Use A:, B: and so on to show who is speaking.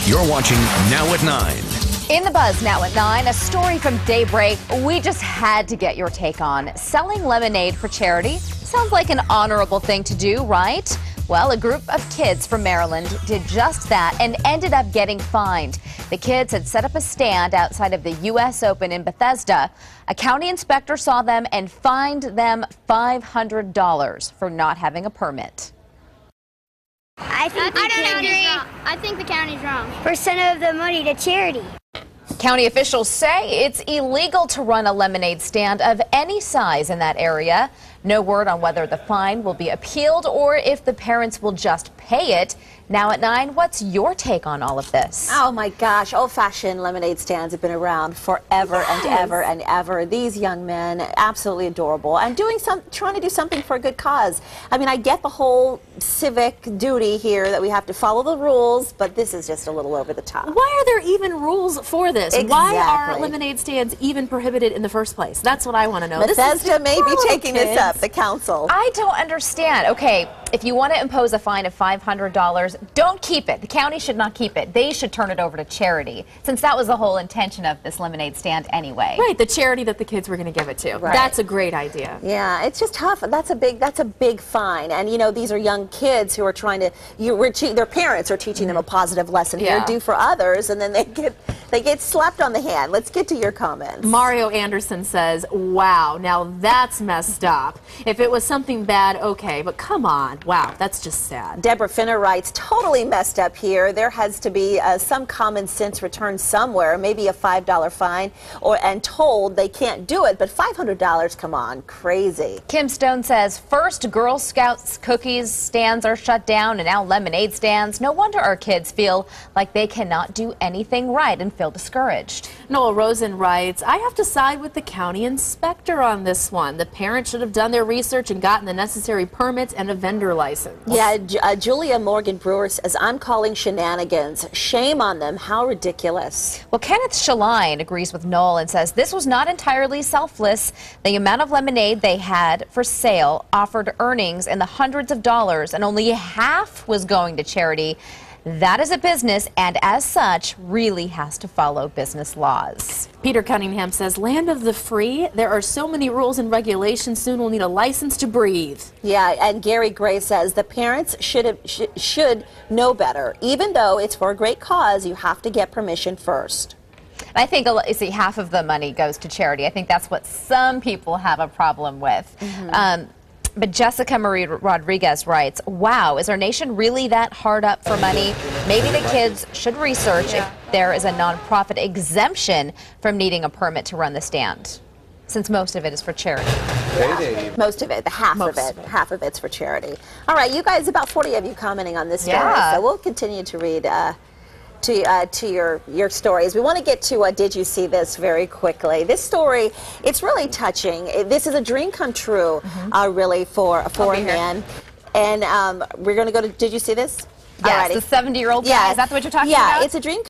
A: You're watching Now at 9.
B: In the Buzz now at 9, a story from Daybreak we just had to get your take on. Selling lemonade for charity sounds like an honorable thing to do, right? Well, a group of kids from Maryland did just that and ended up getting fined. The kids had set up a stand outside of the U.S. Open in Bethesda. A county inspector saw them and fined them $500 for not having a permit.
C: I don't agree. I think the county's wrong.
D: Percent of the money to charity.
B: County officials say it's illegal to run a lemonade stand of any size in that area. No word on whether the fine will be appealed or if the parents will just pay it. Now at 9, what's your take on all of this?
E: Oh my gosh, old-fashioned lemonade stands have been around forever and ever and ever. These young men, absolutely adorable, and trying to do something for a good cause. I mean, I get the whole civic duty here that we have to follow the rules, but this is just a little over the top.
F: Why are there even rules for this?
E: Exactly.
F: Why are lemonade stands even prohibited in the first place? That's what I want to know.
E: Bethesda may be taking this up, the council.
B: I don't understand. Okay, if you want to impose a fine of $500, don't keep it. The county should not keep it. They should turn it over to charity, since that was the whole intention of this lemonade stand anyway.
F: Right, the charity that the kids were going to give it to.
E: Right.
F: That's a great idea.
E: Yeah, it's just tough. That's a big fine. And you know, these are young kids who are trying to. Their parents are teaching them a positive lesson here, do for others, and then they get slapped on the hand. Let's get to your comments.
F: Mario Anderson says, "Wow, now that's messed up. If it was something bad, okay, but come on, wow, that's just sad."
E: Deborah Finner writes, "Totally messed up here. There has to be some common sense returned somewhere. Maybe a $5 fine, and told they can't do it. But $500, come on, crazy."
B: Kim Stone says, first Girl Scouts cookies stands are shut down and now lemonade stands. No wonder our kids feel like they cannot do anything right and feel discouraged.
F: Noel Rosen writes, "I have to side with the county inspector on this one. The parents should have done their research and gotten the necessary permits and a vendor license."
E: Yeah, Julia Morgan Brewer says, "I'm calling shenanigans. Shame on them. How ridiculous."
B: Well, Kenneth Shaline agrees with Noel and says this was not entirely selfless. The amount of lemonade they had for sale offered earnings in the hundreds of dollars, and only half was going to charity. That is a business, and as such, really has to follow business laws.
F: Peter Cunningham says, "Land of the free, there are so many rules and regulations, soon we'll need a license to breathe."
E: Yeah, and Gary Gray says the parents should know better. Even though it's for a great cause, you have to get permission first.
B: I think, see, half of the money goes to charity. I think that's what some people have a problem with. But Jessica Marie Rodriguez writes, wow, is our nation really that hard up for money? Maybe the kids should research if there is a nonprofit exemption from needing a permit to run the stand, since most of it is for charity.
E: Yeah. Most of it, half of it's for charity. All right, you guys, about 40 of you commenting on this story, so we'll continue to read to your stories. We want to get to Did You See This very quickly. This story, it's really touching. This is a dream come true, really, for a man. And we're going to go to Did You See This?
B: Yes, the 70-year-old guy. Is that what you're talking about?
E: Yeah, it's a dream